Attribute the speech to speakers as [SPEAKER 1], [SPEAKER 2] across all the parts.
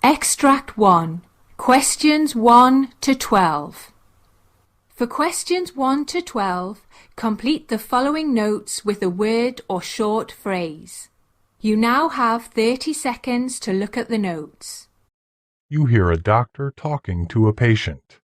[SPEAKER 1] Extract 1. Questions 1 to 12. For questions 1 to 12, complete the following notes with a word or short phrase. You now have 30 seconds to look at the notes.
[SPEAKER 2] You hear a doctor talking to a patient.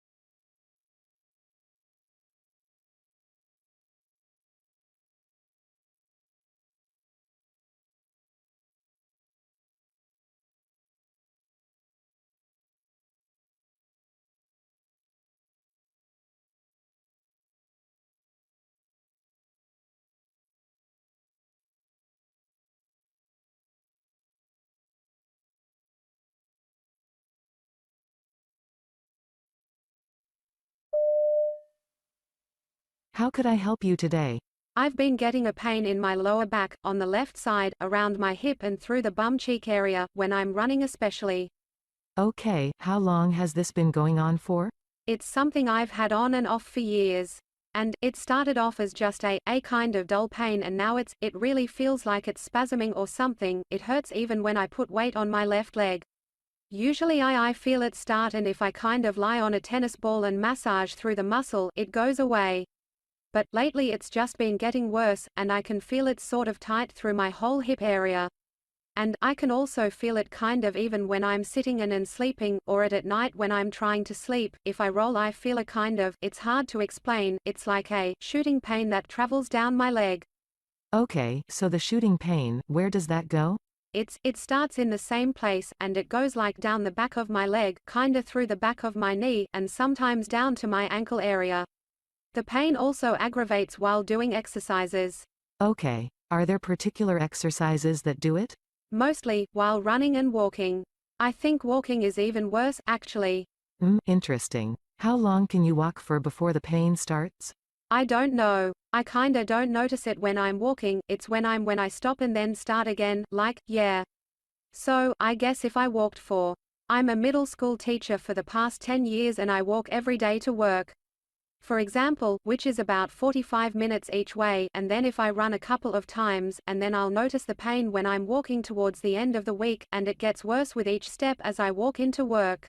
[SPEAKER 3] How could I help you today?
[SPEAKER 4] I've been getting a pain in my lower back, on the left side, around my hip and through the bum cheek area, when I'm running especially.
[SPEAKER 3] Okay, how long has this been going on for?
[SPEAKER 4] It's something I've had on and off for years. And it started off as just a kind of dull pain, and now it really feels like it's spasming or something. It hurts even when I put weight on my left leg. Usually I feel it start, and if I kind of lie on a tennis ball and massage through the muscle, it goes away. But lately it's just been getting worse, and I can feel it sort of tight through my whole hip area. And I can also feel it kind of even when I'm sitting and sleeping, or at night when I'm trying to sleep. If I roll, I feel a kind of, it's hard to explain, it's like a shooting pain that travels down my leg.
[SPEAKER 3] Okay, so the shooting pain, where does that go?
[SPEAKER 4] It starts in the same place, and it goes like down the back of my leg, kinda through the back of my knee, and sometimes down to my ankle area. The pain also aggravates while doing exercises.
[SPEAKER 3] Okay, are there particular exercises that do it?
[SPEAKER 4] Mostly, while running and walking. I think walking is even worse, actually.
[SPEAKER 3] Interesting. How long can you walk for before the pain starts?
[SPEAKER 4] I don't know. I kinda don't notice it when I'm walking, it's when I stop and then start again, yeah. So, I guess if I walked I'm a middle school teacher for the past 10 years, and I walk every day to work. For example, which is about 45 minutes each way, and then if I run a couple of times, and then I'll notice the pain when I'm walking towards the end of the week, and it gets worse with each step as I walk into work.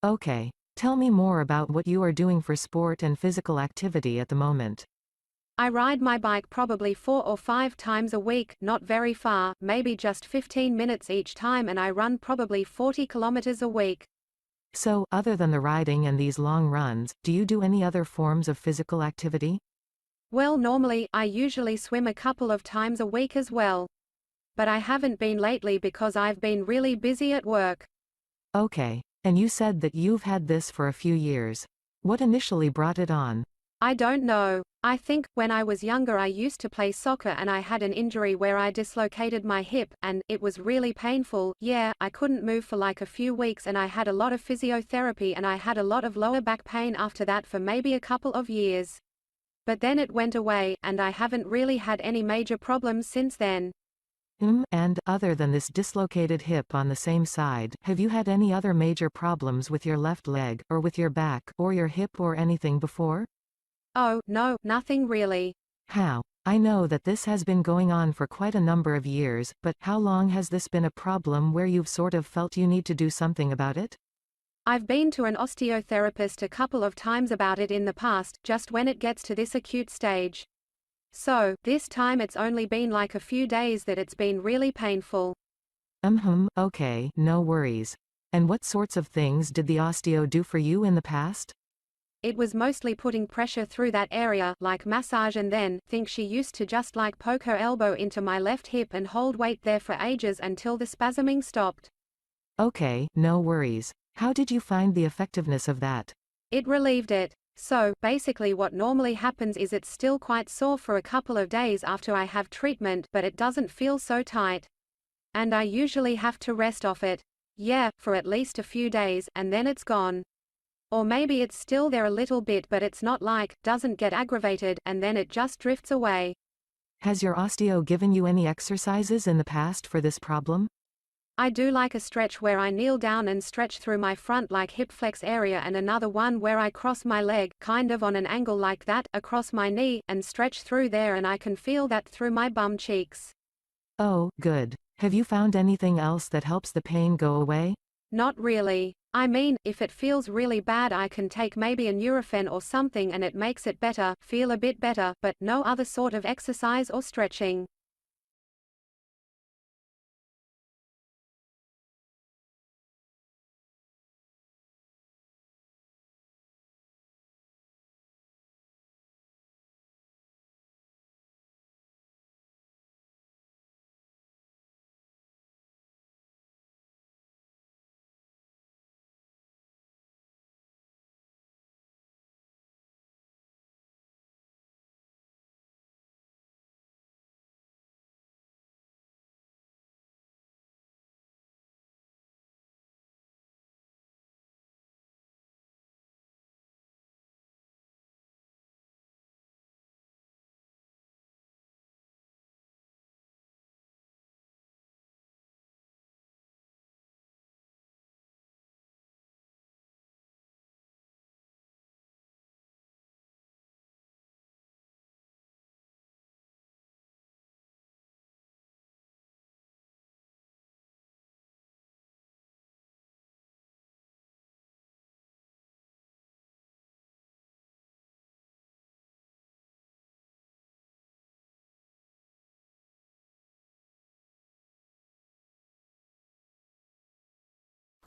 [SPEAKER 3] Okay, tell me more about what you are doing for sport and physical activity at the moment.
[SPEAKER 4] I ride my bike probably 4 or 5 times a week, not very far, maybe just 15 minutes each time, and I run probably 40 kilometers a week.
[SPEAKER 3] So, other than the riding and these long runs, do you do any other forms of physical activity?
[SPEAKER 4] Well, normally, I usually swim a couple of times a week as well. But I haven't been lately because I've been really busy at work.
[SPEAKER 3] Okay, and you said that you've had this for a few years. What initially brought it on?
[SPEAKER 4] I don't know. I think, when I was younger I used to play soccer and I had an injury where I dislocated my hip, and it was really painful. Yeah, I couldn't move for like a few weeks, and I had a lot of physiotherapy, and I had a lot of lower back pain after that for maybe a couple of years. But then it went away, and I haven't really had any major problems since then.
[SPEAKER 3] And, other than this dislocated hip on the same side, have you had any other major problems with your left leg, or with your back, or your hip, or anything before?
[SPEAKER 4] Oh, no, nothing really.
[SPEAKER 3] How? I know that this has been going on for quite a number of years, but how long has this been a problem where you've sort of felt you need to do something about it?
[SPEAKER 4] I've been to an osteotherapist a couple of times about it in the past, just when it gets to this acute stage. So, this time it's only been like a few days that it's been really painful.
[SPEAKER 3] Okay, no worries. And what sorts of things did the osteo do for you in the past?
[SPEAKER 4] It was mostly putting pressure through that area, like massage, and then, think she used to just like poke her elbow into my left hip and hold weight there for ages until the spasming stopped.
[SPEAKER 3] Okay, no worries. How did you find the effectiveness of that?
[SPEAKER 4] It relieved it. So, basically what normally happens is it's still quite sore for a couple of days after I have treatment, but it doesn't feel so tight. And I usually have to rest off it. Yeah, for at least a few days, and then it's gone. Or maybe it's still there a little bit, but it's not doesn't get aggravated, and then it just drifts away.
[SPEAKER 3] Has your osteo given you any exercises in the past for this problem?
[SPEAKER 4] I do like a stretch where I kneel down and stretch through my front like hip flex area, and another one where I cross my leg, kind of on an angle like that, across my knee, and stretch through there, and I can feel that through my bum cheeks.
[SPEAKER 3] Oh, good. Have you found anything else that helps the pain go away?
[SPEAKER 4] Not really. I mean, if it feels really bad I can take maybe a Nurofen or something and it makes it better, feel a bit better, but no other sort of exercise or stretching.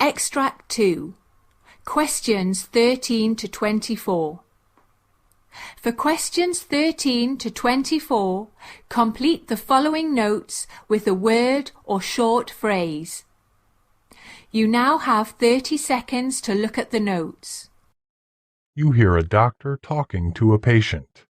[SPEAKER 1] Extract 2. Questions 13 to 24. For questions 13 to 24, complete the following notes with a word or short phrase. You now have 30 seconds to look at the notes.
[SPEAKER 2] You hear a doctor talking to a patient.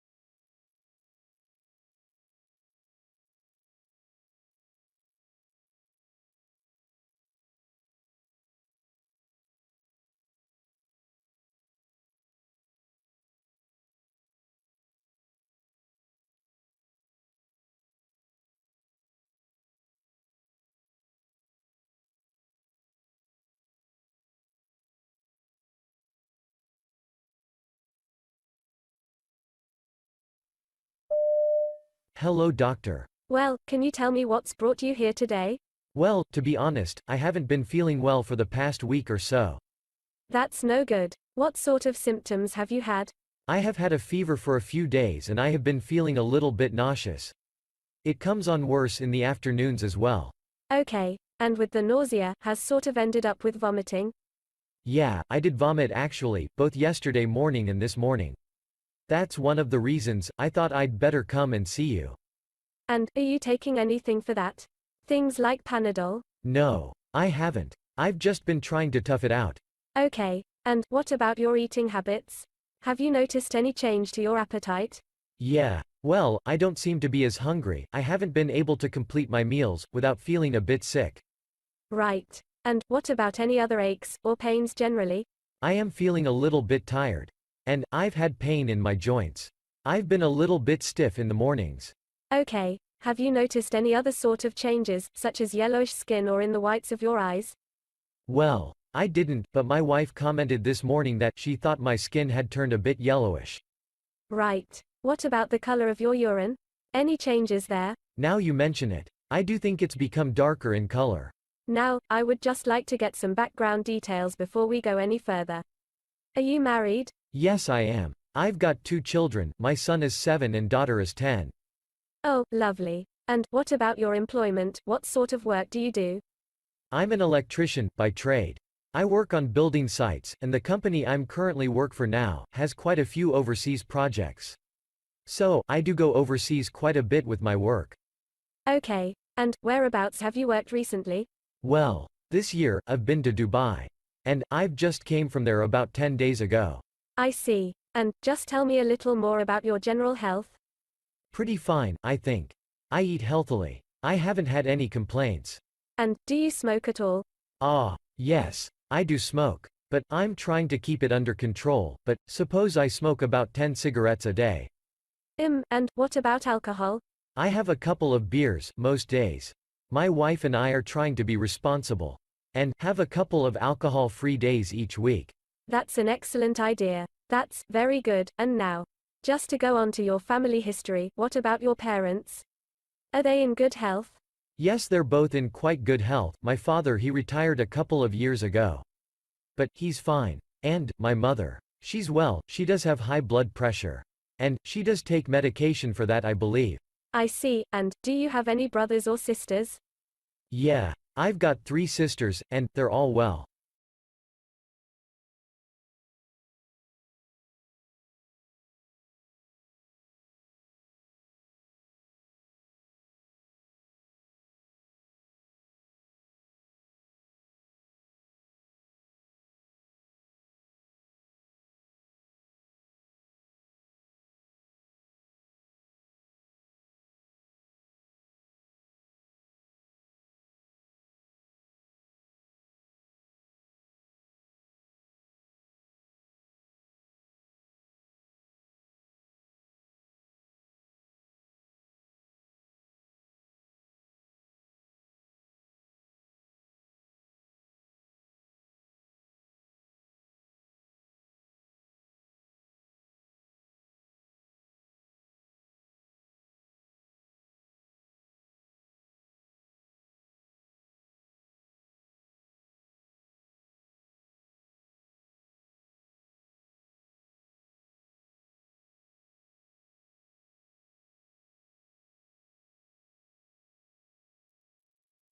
[SPEAKER 5] Hello, doctor.
[SPEAKER 6] Well, can you tell me what's brought you here today?
[SPEAKER 5] Well, to be honest, I haven't been feeling well for the past week or so.
[SPEAKER 6] That's no good. What sort of symptoms have you had?
[SPEAKER 5] I have had a fever for a few days and I have been feeling a little bit nauseous. It comes on worse in the afternoons as well.
[SPEAKER 6] Okay, and with the nausea, has sort of ended up with vomiting?
[SPEAKER 5] Yeah, I did vomit actually, both yesterday morning and this morning. That's one of the reasons I thought I'd better come and see you.
[SPEAKER 6] And, are you taking anything for that? Things like Panadol?
[SPEAKER 5] No, I haven't. I've just been trying to tough it out.
[SPEAKER 6] Okay, and what about your eating habits? Have you noticed any change to your appetite?
[SPEAKER 5] Yeah, well, I don't seem to be as hungry. I haven't been able to complete my meals without feeling a bit sick.
[SPEAKER 6] Right. And what about any other aches or pains generally?
[SPEAKER 5] I am feeling a little bit tired. And I've had pain in my joints. I've been a little bit stiff in the mornings.
[SPEAKER 6] Okay, have you noticed any other sort of changes, such as yellowish skin or in the whites of your eyes?
[SPEAKER 5] Well, I didn't, but my wife commented this morning that she thought my skin had turned a bit yellowish.
[SPEAKER 6] Right. What about the color of your urine? Any changes there?
[SPEAKER 5] Now you mention it, I do think it's become darker in color.
[SPEAKER 6] Now, I would just like to get some background details before we go any further. Are you married?
[SPEAKER 5] Yes, I am. I've got 2 children, my son is 7 and daughter is 10.
[SPEAKER 6] Oh, lovely. And what about your employment? What sort of work do you do?
[SPEAKER 5] I'm an electrician, by trade. I work on building sites, and the company I'm currently work for now has quite a few overseas projects. So, I do go overseas quite a bit with my work.
[SPEAKER 6] Okay, and whereabouts have you worked recently?
[SPEAKER 5] Well, this year, I've been to Dubai. And I've just came from there about 10 days ago.
[SPEAKER 6] I see. And just tell me a little more about your general health.
[SPEAKER 5] Pretty fine, I think. I eat healthily. I haven't had any complaints.
[SPEAKER 6] And, do you smoke at all?
[SPEAKER 5] Ah, yes, I do smoke. But I'm trying to keep it under control, but suppose I smoke about 10 cigarettes a day.
[SPEAKER 6] And what about alcohol?
[SPEAKER 5] I have a couple of beers, most days. My wife and I are trying to be responsible. And have a couple of alcohol-free days each week.
[SPEAKER 6] That's an excellent idea. That's very good. And now, just to go on to your family history, what about your parents? Are they in good health?
[SPEAKER 5] Yes, they're both in quite good health. My father, he retired a couple of years ago. But he's fine. And my mother. She's well, she does have high blood pressure. And she does take medication for that, I believe.
[SPEAKER 6] I see, and do you have any brothers or sisters?
[SPEAKER 5] Yeah. I've got 3 sisters, and they're all well.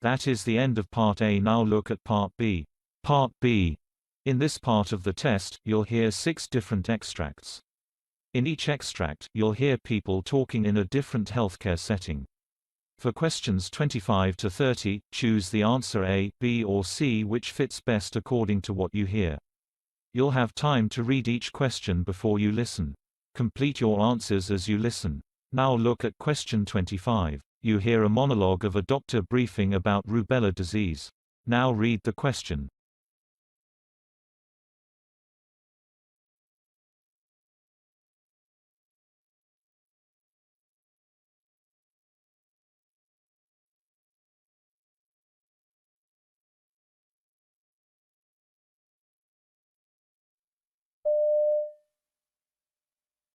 [SPEAKER 7] That is the end of Part A. Now look at Part B. Part B. In this part of the test, you'll hear 6 different extracts. In each extract, you'll hear people talking in a different healthcare setting. For questions 25 to 30, choose the answer A, B or C which fits best according to what you hear. You'll have time to read each question before you listen. Complete your answers as you listen. Now look at question 25. You hear a monologue of a doctor briefing about rubella disease. Now read the question.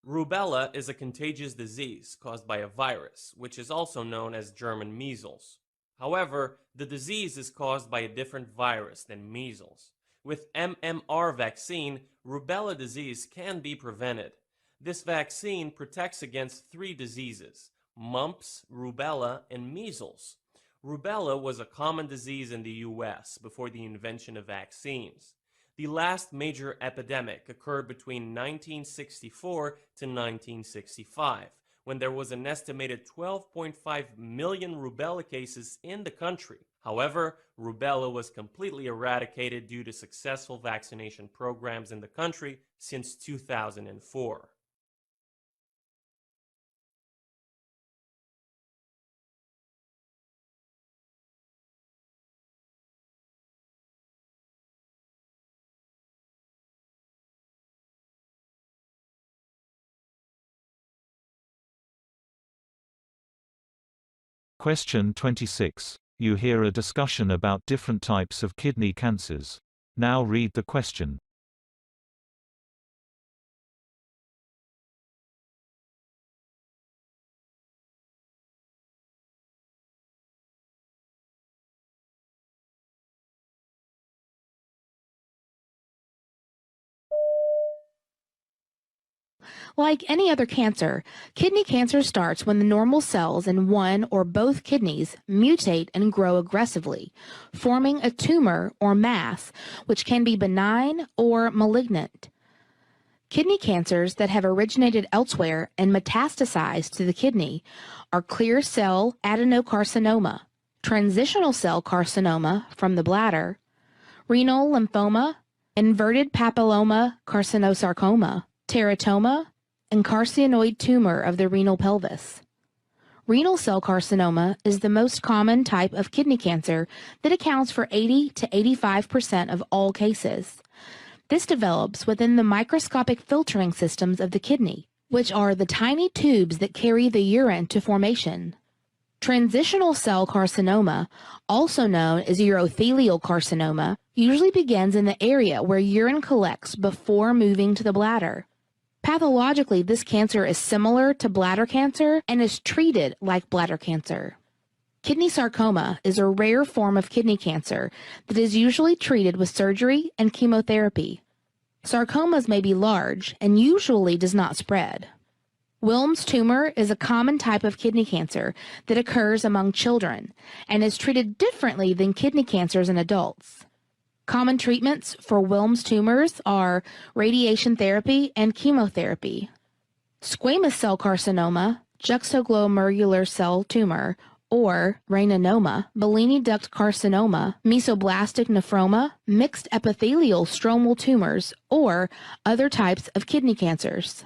[SPEAKER 8] Rubella is a contagious disease caused by a virus, which is also known as German measles. However, the disease is caused by a different virus than measles. With MMR vaccine, rubella disease can be prevented. This vaccine protects against 3 diseases: mumps, rubella, and measles. Rubella was a common disease in the US before the invention of vaccines. The last major epidemic occurred between 1964 to 1965, when there was an estimated 12.5 million rubella cases in the country. However, rubella was completely eradicated due to successful vaccination programs in the country since 2004.
[SPEAKER 7] Question 26. You hear a discussion about different types of kidney cancers. Now read the question.
[SPEAKER 9] Like any other cancer, kidney cancer starts when the normal cells in one or both kidneys mutate and grow aggressively, forming a tumor or mass, which can be benign or malignant. Kidney cancers that have originated elsewhere and metastasized to the kidney are clear cell adenocarcinoma, transitional cell carcinoma from the bladder, renal lymphoma, inverted papilloma carcinosarcoma, teratoma, and carcinoid tumor of the renal pelvis. Renal cell carcinoma is the most common type of kidney cancer that accounts for 80 to 85% of all cases. This develops within the microscopic filtering systems of the kidney, which are the tiny tubes that carry the urine to formation. Transitional cell carcinoma, also known as urothelial carcinoma, usually begins in the area where urine collects before moving to the bladder. Pathologically, this cancer is similar to bladder cancer and is treated like bladder cancer. Kidney sarcoma is a rare form of kidney cancer that is usually treated with surgery and chemotherapy. Sarcomas may be large and usually does not spread. Wilms tumor is a common type of kidney cancer that occurs among children and is treated differently than kidney cancers in adults. Common treatments for Wilms tumors are radiation therapy and chemotherapy. Squamous cell carcinoma, juxtaglomerular cell tumor, or rananoma, Bellini duct carcinoma, mesoblastic nephroma, mixed epithelial stromal tumors, or other types of kidney cancers.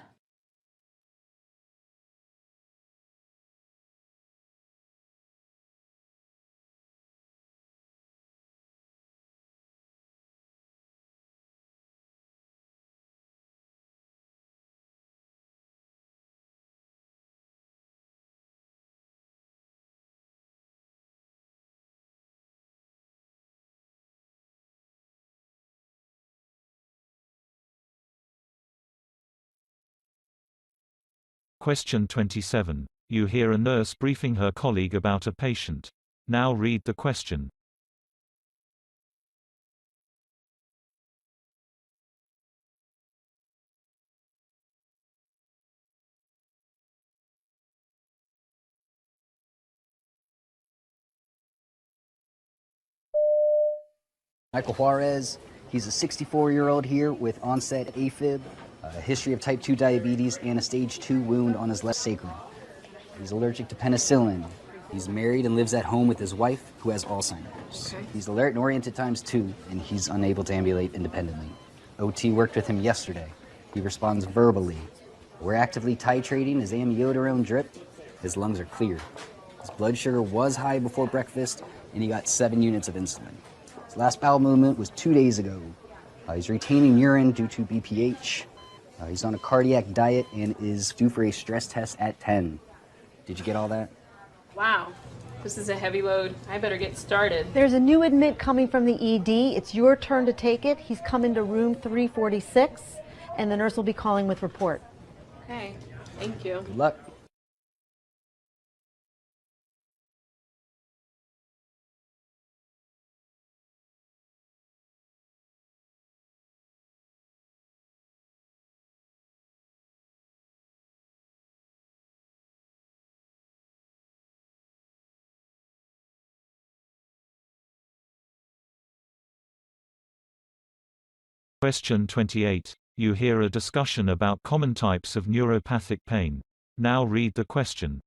[SPEAKER 7] Question 27. You hear a nurse briefing her colleague about a patient. Now read the question.
[SPEAKER 10] Michael Juarez, he's a 64-year-old here with onset AFib, a history of type 2 diabetes, and a stage 2 wound on his left sacrum. He's allergic to penicillin. He's married and lives at home with his wife, who has Alzheimer's. Okay. He's alert and oriented times 2, and he's unable to ambulate independently. OT worked with him yesterday. He responds verbally. We're actively titrating his amiodarone drip. His lungs are clear. His blood sugar was high before breakfast, and he got 7 units of insulin. His last bowel movement was 2 days ago. He's retaining urine due to BPH. He's on a cardiac diet and is due for a stress test at 10. Did you get all that?
[SPEAKER 11] Wow, this is a heavy load. I better get started.
[SPEAKER 12] There's a new admit coming from the ED. It's your turn to take it. He's coming to room 346, and the nurse will be calling with report.
[SPEAKER 11] Okay, thank you.
[SPEAKER 10] Good luck.
[SPEAKER 7] Question 28. You hear a discussion about common types of neuropathic pain. Now read the question.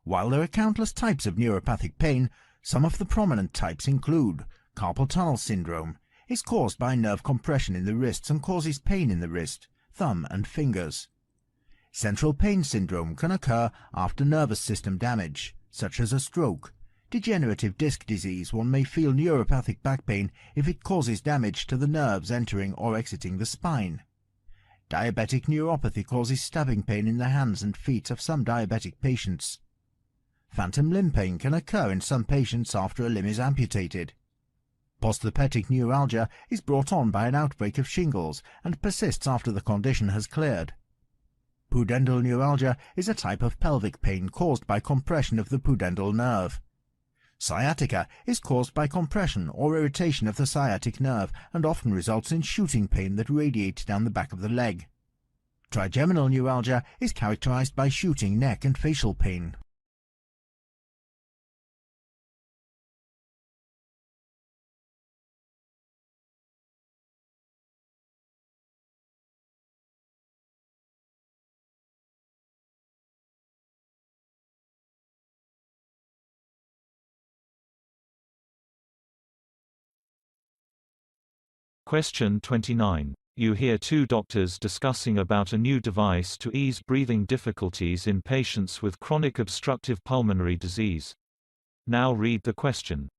[SPEAKER 13] While there are countless types of neuropathic pain, some of the prominent types include carpal tunnel syndrome. Is caused by nerve compression in the wrists and causes pain in the wrist, thumb and fingers. Central pain syndrome can occur after nervous system damage, such as a stroke. Degenerative disc disease, one may feel neuropathic back pain if it causes damage to the nerves entering or exiting the spine. Diabetic neuropathy causes stabbing pain in the hands and feet of some diabetic patients. Phantom limb pain can occur in some patients after a limb is amputated. Postherpetic neuralgia is brought on by an outbreak of shingles and persists after the condition has cleared. Pudendal neuralgia is a type of pelvic pain caused by compression of the pudendal nerve. Sciatica is caused by compression or irritation of the sciatic nerve and often results in shooting pain that radiates down the back of the leg. Trigeminal neuralgia is characterized by shooting neck and facial pain.
[SPEAKER 7] Question 29. You hear two doctors discussing about a new device to ease breathing difficulties in patients with chronic obstructive pulmonary disease. Now read the question.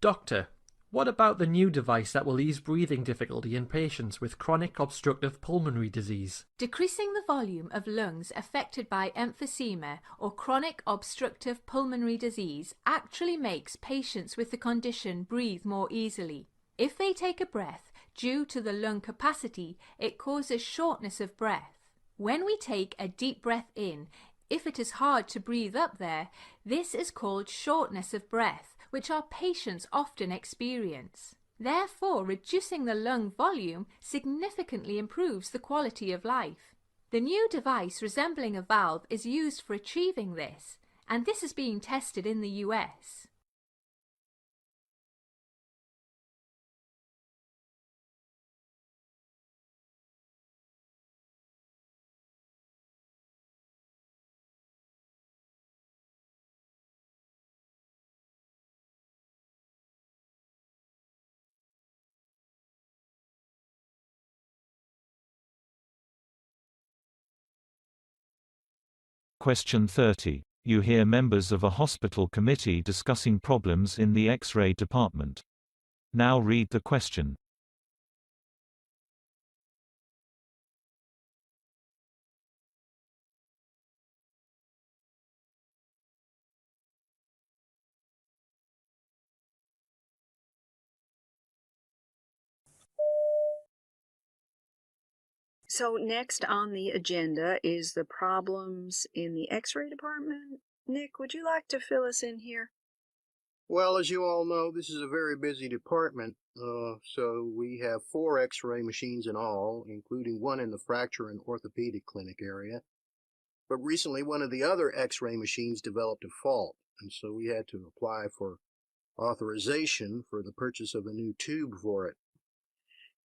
[SPEAKER 14] Doctor, what about the new device that will ease breathing difficulty in patients with chronic obstructive pulmonary disease?
[SPEAKER 1] Decreasing the volume of lungs affected by emphysema or chronic obstructive pulmonary disease actually makes patients with the condition breathe more easily. If they take a breath due to the lung capacity, it causes shortness of breath. When we take a deep breath in, if it is hard to breathe up there, this is called shortness of breath, which our patients often experience. Therefore, reducing the lung volume significantly improves the quality of life. The new device resembling a valve is used for achieving this, and this is being tested in the US.
[SPEAKER 7] Question 30. You hear members of a hospital committee discussing problems in the X-ray department. Now read the question.
[SPEAKER 15] So next on the agenda is the problems in the X-ray department. Nick, would you like to fill us in here?
[SPEAKER 16] Well, as you all know, this is a very busy department, so we have 4 X-ray machines in all, including one in the fracture and orthopedic clinic area. But recently, one of the other X-ray machines developed a fault, and so we had to apply for authorization for the purchase of a new tube for it.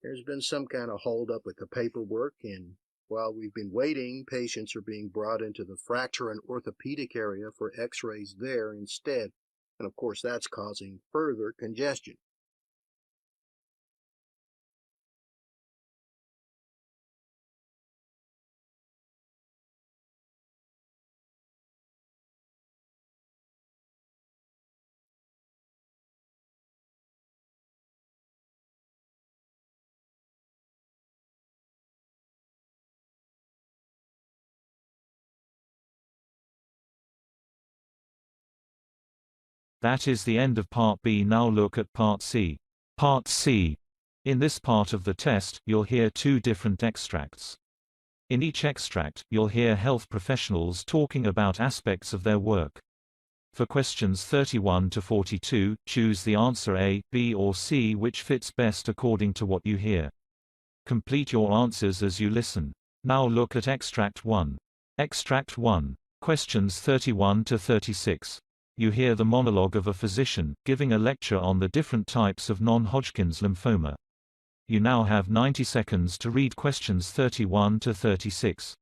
[SPEAKER 16] There's been some kind of holdup with the paperwork, and while we've been waiting, patients are being brought into the fracture and orthopedic area for X-rays there instead. And of course, that's causing further congestion.
[SPEAKER 7] That is the end of Part B. Now look at Part C. Part C. In this part of the test, you'll hear 2 different extracts. In each extract, you'll hear health professionals talking about aspects of their work. For questions 31 to 42, choose the answer A, B or C which fits best according to what you hear. Complete your answers as you listen. Now look at Extract 1. Extract 1. Questions 31 to 36. You hear the monologue of a physician, giving a lecture on the different types of non-Hodgkin's lymphoma. You now have 90 seconds to read questions 31 to 36.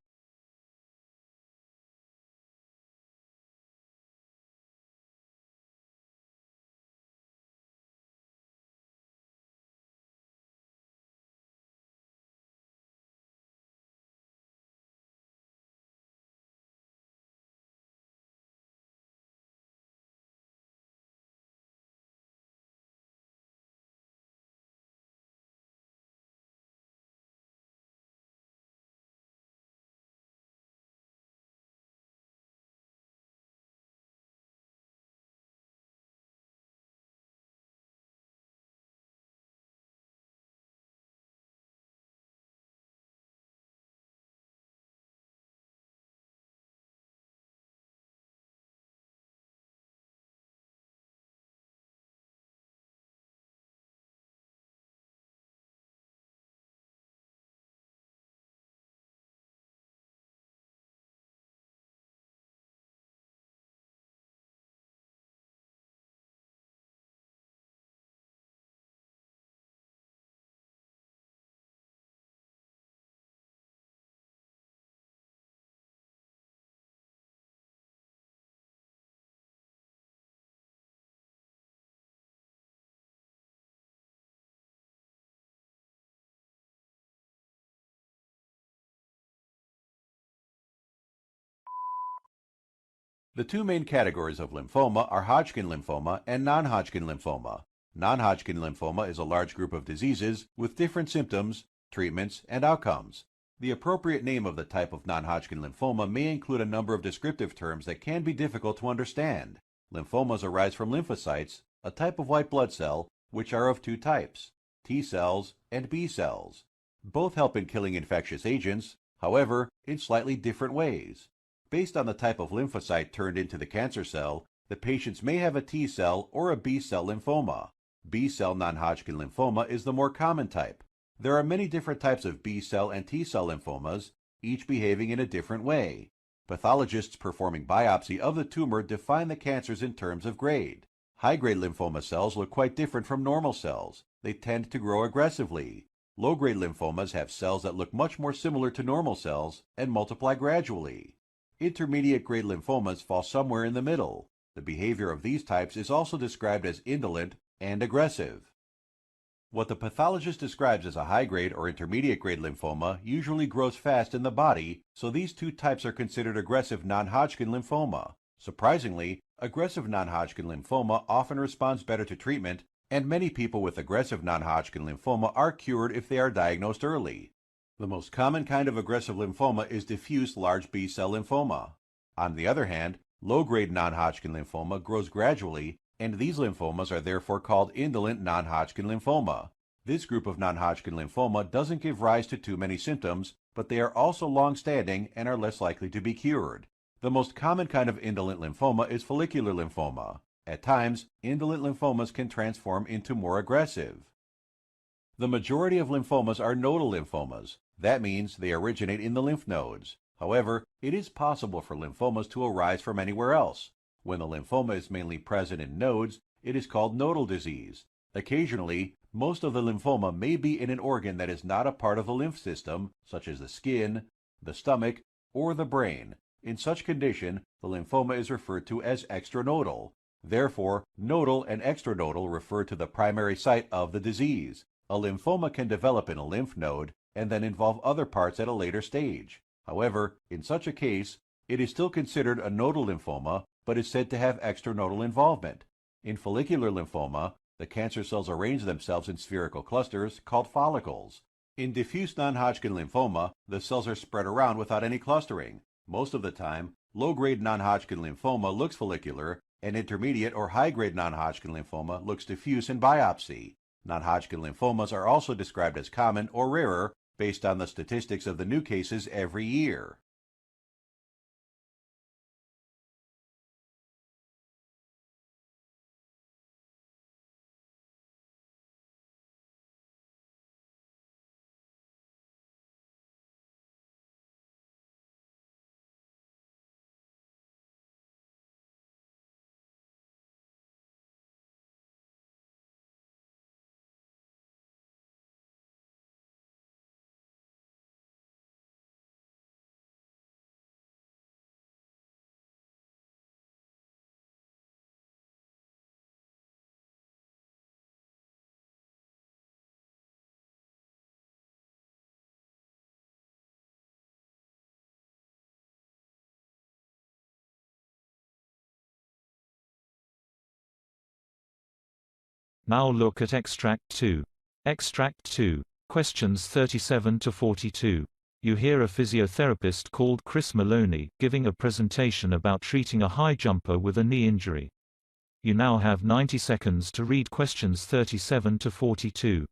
[SPEAKER 17] The 2 main categories of lymphoma are Hodgkin lymphoma and non-Hodgkin lymphoma. Non-Hodgkin lymphoma is a large group of diseases with different symptoms, treatments, and outcomes. The appropriate name of the type of non-Hodgkin lymphoma may include a number of descriptive terms that can be difficult to understand. Lymphomas arise from lymphocytes, a type of white blood cell, which are of two types, T cells and B cells. Both help in killing infectious agents, however, in slightly different ways. Based on the type of lymphocyte turned into the cancer cell, the patients may have a T cell or a B cell lymphoma. B cell non-Hodgkin lymphoma is the more common type. There are many different types of B cell and T cell lymphomas, each behaving in a different way. Pathologists performing biopsy of the tumor define the cancers in terms of grade. High-grade lymphoma cells look quite different from normal cells. They tend to grow aggressively. Low-grade lymphomas have cells that look much more similar to normal cells and multiply gradually. Intermediate-grade lymphomas fall somewhere in the middle. The behavior of these types is also described as indolent and aggressive. What the pathologist describes as a high-grade or intermediate-grade lymphoma usually grows fast in the body, so these two types are considered aggressive non-Hodgkin lymphoma. Surprisingly, aggressive non-Hodgkin lymphoma often responds better to treatment, and many people with aggressive non-Hodgkin lymphoma are cured if they are diagnosed early. The most common kind of aggressive lymphoma is diffuse large B-cell lymphoma. On the other hand, low-grade non-Hodgkin lymphoma grows gradually, and these lymphomas are therefore called indolent non-Hodgkin lymphoma. This group of non-Hodgkin lymphoma doesn't give rise to too many symptoms, but they are also long-standing and are less likely to be cured. The most common kind of indolent lymphoma is follicular lymphoma. At times, indolent lymphomas can transform into more aggressive. The majority of lymphomas are nodal lymphomas. That means they originate in the lymph nodes. However, it is possible for lymphomas to arise from anywhere else. When the lymphoma is mainly present in nodes, it is called nodal disease. Occasionally, most of the lymphoma may be in an organ that is not a part of the lymph system, such as the skin, the stomach, or the brain. In such condition, the lymphoma is referred to as extranodal. Therefore, nodal and extranodal refer to the primary site of the disease. A lymphoma can develop in a lymph node and then involve other parts at a later stage. However, in such a case, it is still considered a nodal lymphoma, but is said to have extranodal involvement. In follicular lymphoma, the cancer cells arrange themselves in spherical clusters called follicles. In diffuse non-Hodgkin lymphoma, the cells are spread around without any clustering. Most of the time, low-grade non-Hodgkin lymphoma looks follicular, and intermediate or high-grade non-Hodgkin lymphoma looks diffuse in biopsy. Non-Hodgkin lymphomas are also described as common or rarer based on the statistics of the new cases every year.
[SPEAKER 7] Now look at Extract 2. Extract 2. Questions 37 to 42. You hear a physiotherapist called Chris Maloney giving a presentation about treating a high jumper with a knee injury. You now have 90 seconds to read questions 37 to 42.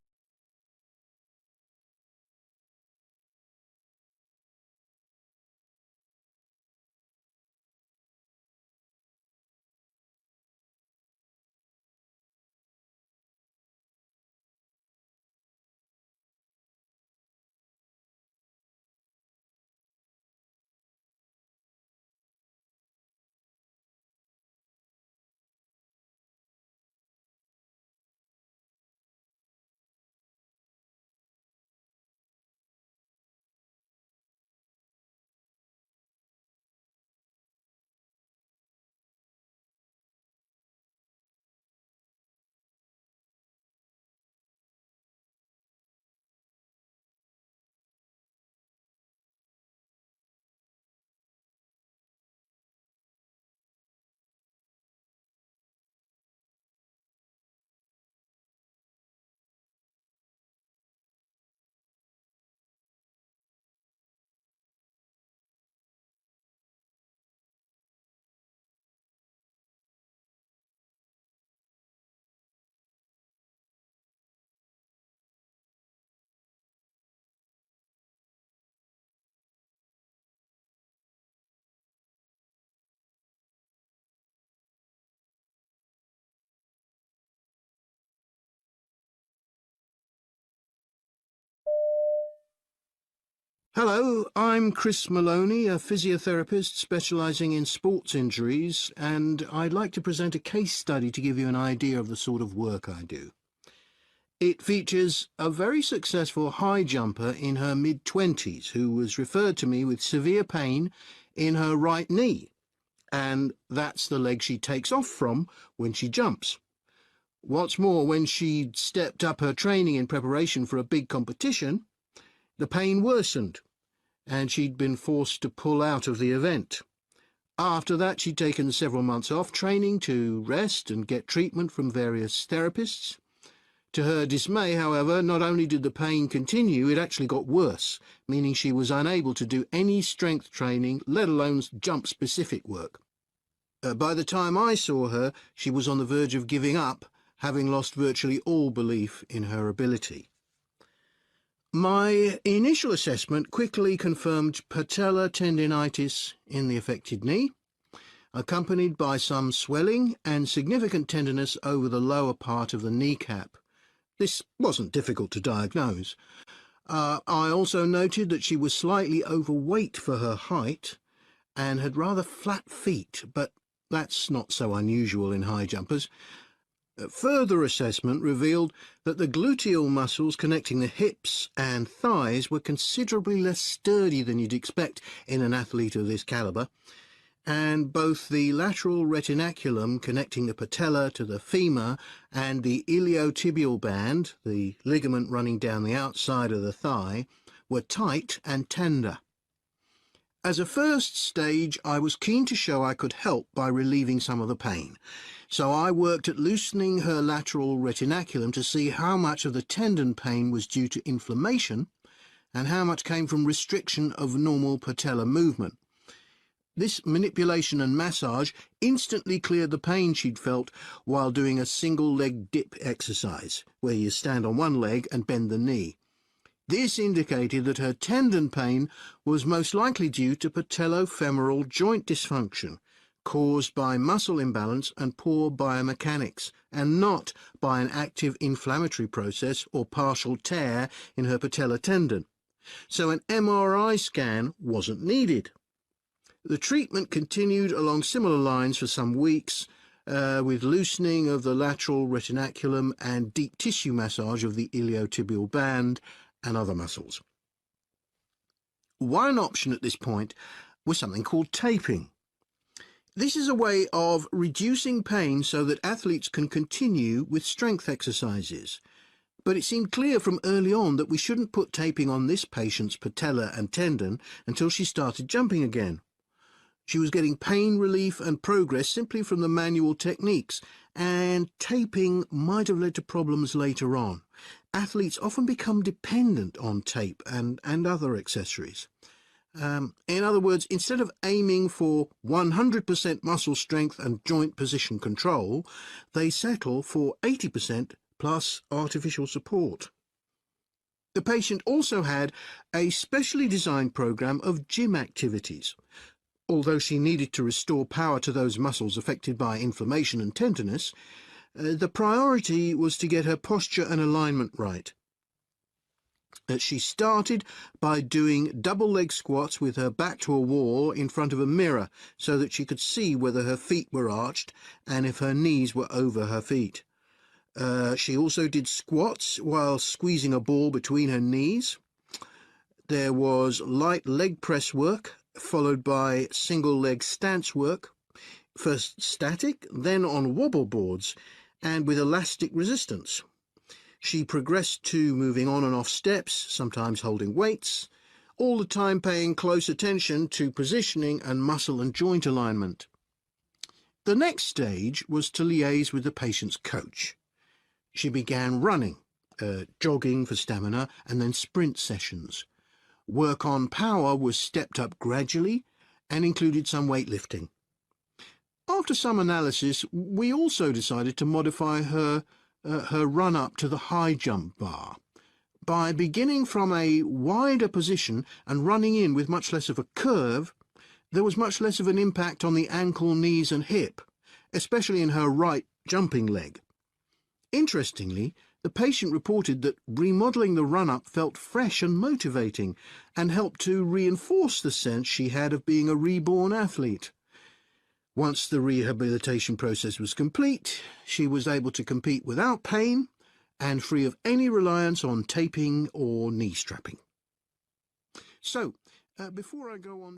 [SPEAKER 16] Hello, I'm Chris Maloney, a physiotherapist specialising in sports injuries, and I'd like to present a case study to give you an idea of the sort of work I do. It features a very successful high jumper in her mid-20s who was referred to me with severe pain in her right knee, and that's the leg she takes off from when she jumps. What's more, when she'd stepped up her training in preparation for a big competition, the pain worsened, and she'd been forced to pull out of the event. After that, she'd taken several months off training to rest and get treatment from various therapists. To her dismay, however, not only did the pain continue, it actually got worse, meaning she was unable to do any strength training, let alone jump-specific work. By the time I saw her, she was on the verge of giving up, having lost virtually all belief in her ability. My initial assessment quickly confirmed patellar tendinitis in the affected knee, accompanied by some swelling and significant tenderness over the lower part of the kneecap. This wasn't difficult to diagnose. I also noted that she was slightly overweight for her height and had rather flat feet, but that's not so unusual in high jumpers. Further assessment revealed that the gluteal muscles connecting the hips and thighs were considerably less sturdy than you'd expect in an athlete of this calibre, and both the lateral retinaculum connecting the patella to the femur and the iliotibial band, the ligament running down the outside of the thigh, were tight and tender. As a first stage, I was keen to show I could help by relieving some of the pain, so I worked at loosening her lateral retinaculum to see how much of the tendon pain was due to inflammation and how much came from restriction of normal patellar movement. This manipulation and massage instantly cleared the pain she'd felt while doing a single-leg dip exercise, where you stand on one leg and bend the knee. This indicated that her tendon pain was most likely due to patellofemoral joint dysfunction, caused by muscle imbalance and poor biomechanics, and not by an active inflammatory process or partial tear in her patellar tendon. So an MRI scan wasn't needed. The treatment continued along similar lines for some weeks, with loosening of the lateral retinaculum and deep tissue massage of the iliotibial band and other muscles. One option at this point was something called taping. This is a way of reducing pain so that athletes can continue with strength exercises. But it seemed clear from early on that we shouldn't put taping on this patient's patella and tendon until she started jumping again. She was getting pain relief and progress simply from the manual techniques, and taping might have led to problems later on. Athletes often become dependent on tape and other accessories. In other words, instead of aiming for 100% muscle strength and joint position control, they settle for 80% plus artificial support. The patient also had a specially designed program of gym activities. Although she needed to restore power to those muscles affected by inflammation and tenderness, the priority was to get her posture and alignment right. She started by doing double leg squats with her back to a wall in front of a mirror so that she could see whether her feet were arched and if her knees were over her feet. She also did squats while squeezing a ball between her knees. There was light leg press work, followed by single leg stance work, first static, then on wobble boards, and with elastic resistance. She progressed to moving on and off steps, sometimes holding weights, all the time paying close attention to positioning and muscle and joint alignment. The next stage was to liaise with the patient's coach. She began running, jogging for stamina, and then sprint sessions. Work on power was stepped up gradually and included some weightlifting. After some analysis, we also decided to modify her run-up to the high jump bar by beginning from a wider position and running in with much less of a curve. There was much less of an impact on the ankle, knees and hip, especially in her right jumping leg. Interestingly, The patient reported that remodeling the run-up felt fresh and motivating and helped to reinforce the sense she had of being a reborn athlete. Once the rehabilitation process was complete, she was able to compete without pain and free of any reliance on taping or knee strapping. So, before I go on...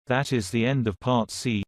[SPEAKER 7] That is the end of Part C.